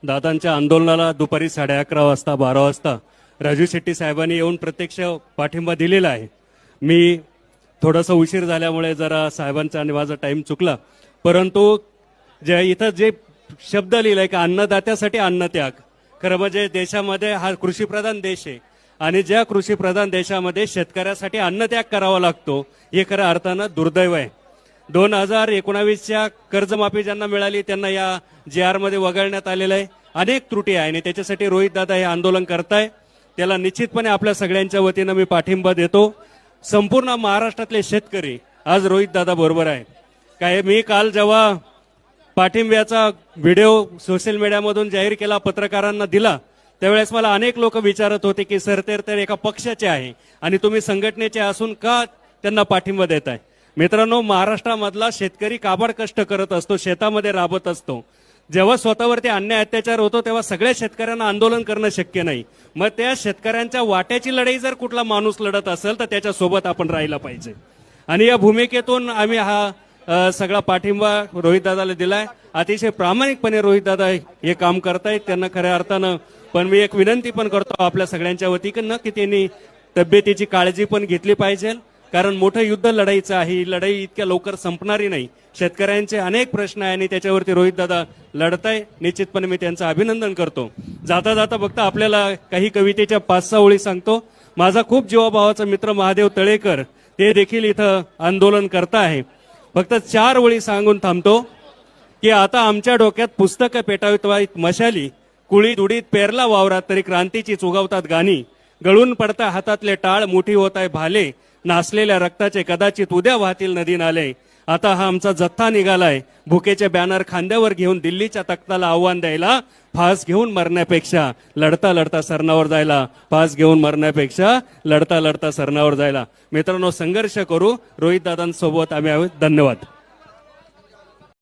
दादांच्या आंदोलनाला दुपारी 11:30 वाजता 12 वाजता राजू शेट्टी साहेबांनी येऊन प्रत्यक्ष पाठिंबा दिलेला आहे। मी थोडासा उशीर झाल्यामुळे जरा साहेबांचा आणि माझा टाइम चुकला, परंतु इथं जे शब्द लिहिलाय की अन्नदात्यासाठी अन्नत्याग, खरं म्हणजे देशामध्ये हा कृषीप्रधान देश आहे आणि ज्या कृषीप्रधान देशामध्ये शेतकऱ्यासाठी अन्नत्याग करावा लागतो हे खरं अर्थानं दुर्दैव आहे। 2019च्या कर्जमाफी ज्यांना मिळाली त्यांना या JR मध्ये वगळण्यात आलेलं आहे। अनेक त्रुटी आहे आणि त्याच्यासाठी रोहित दादा हे आंदोलन करताय, त्याला निश्चितपणे आपल्या सगळ्यांच्या वतीनं मी पाठिंबा देतो। संपूर्ण महाराष्ट्रातले शेतकरी आज रोहित दादा बरोबर आहे। काय मी काल जेव्हा पाठिंब्याचा व्हिडिओ सोशल मीडियामधून जाहीर केला, पत्रकारांना दिला, त्यावेळेस मला अनेक लोक विचारत होते की सर तर एका पक्षाचे आहे आणि तुम्ही संघटनेचे असून का त्यांना पाठिंबा देताय। मित्रांनो, महाराष्ट्रामधला शेतकरी काबाड कष्ट करत असतो, शेतामध्ये राबत असतो। जेव्हा स्वतःवरती अन्याय अत्याचार होतो तेव्हा सगळ्या शेतकऱ्यांना आंदोलन करणं शक्य नाही। मग त्या शेतकऱ्यांच्या वाट्याची लढाई जर कुठला माणूस लढत असेल तर त्याच्या सोबत आपण राहायला पाहिजे आणि या भूमिकेतून आम्ही हा सगळा पाठिंबा रोहित दादाला दिलाय। अतिशय प्रामाणिकपणे रोहित दादा हे काम करतायत, त्यांना खऱ्या अर्थानं पण मी एक विनंती पण करतो आपल्या सगळ्यांच्या वतीनं की त्यांनी तब्येतीची काळजी पण घेतली पाहिजे, कारण मोठं युद्ध लढाईचं आहे। ही लढाई इतक्या लवकर संपणारी नाही, शेतकऱ्यांचे अनेक प्रश्न आहे आणि त्याच्यावरती रोहित दादा लढताय। निश्चितपणे मी त्यांचं अभिनंदन करतो। जाता जाता फक्त आपल्याला काही कवितेच्या 5-6 ओळी सांगतो। माझा खूप जीवाभावाचा मित्र महादेव तळेकर ते देखील इथं आंदोलन करता आहे। फक्त 4 ओळी सांगून थांबतो की आता आमच्या डोक्यात पुस्तकं पेटावित मशाली, कुळी दुडीत पेरला वावरात तरी क्रांतीची चुगावतात गाणी, गळून पडता हातातले टाळ मुठी होत आहे भाले, नासलेल्या रक्ताचे कदाचित उद्या वाहतील नदी नाले। आता हा आमचा जथ्था निघालाय भुकेचे बॅनर खांद्यावर घेऊन दिल्लीच्या तख्ताला आव्हान द्यायला, फास घेऊन मरण्यापेक्षा लढता लढता सरणावर जायला, फास घेऊन मरण्यापेक्षा लढता लढता सरणावर जायला। मित्रांनो, संघर्ष करू, रोहित दादांसोबत आम्ही आहोत। धन्यवाद।